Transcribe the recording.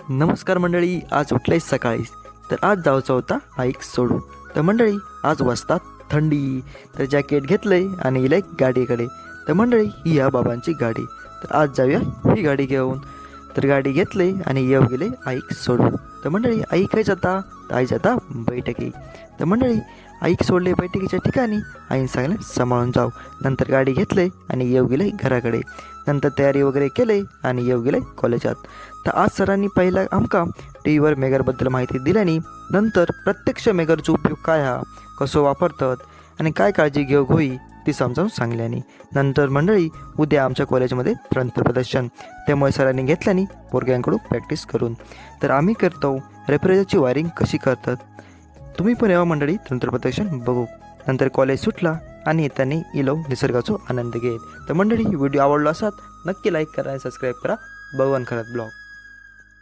नमस्कार मंडळी, आज उठले सकाळीच तर आज जायचं होता हाईक सोडू. तर मंडळी आज वाजतात थंडी, तर जॅकेट घेतलंय आणि इले गाडीकडे. तर मंडळी ही या बाबांची गाडी, तर आज जाऊया ही गाडी घेऊन. तर गाडी घेतली आणि येऊ गेले आईक सोडू. तर मंडळी आई काय जाता, तर आई जाता बैठकी. तर मंडळी आईक सोडले बैठकीच्या ठिकाणी, आईने सांगले सांभाळून जाऊ. नंतर गाडी घेतले आणि येऊ गेले घराकडे. नंतर तयारी वगैरे केले आणि येऊ गेले कॉलेजात. तर आज सरांनी पहिला आमका टी व्हीवर मेगरबद्दल माहिती दिल्याने नंतर प्रत्यक्ष मेगरचा उपयोग काय हा, कसं वापरतात आणि काय काळजी घेऊ होई ती समजावून सांगल्याने. नंतर मंडळी उद्या आमच्या कॉलेजमध्ये तंत्र प्रदर्शन, त्यामुळे सरांनी घेतल्याने पोरग्यांकडून प्रॅक्टिस करून. तर आम्ही करतो रेफ्रिजरेटरची वायरिंग कशी करतात. तुम्ही पण यावं मंडळी तंत्र प्रदर्शन बघू. नंतर कॉलेज सुटला आणि येताना इलो निसर्गाचा आनंद घेत. तर मंडळी व्हिडिओ आवडला असात नक्की लाईक करा आणि सबस्क्राईब करा. भगवान खरात ब्लॉग.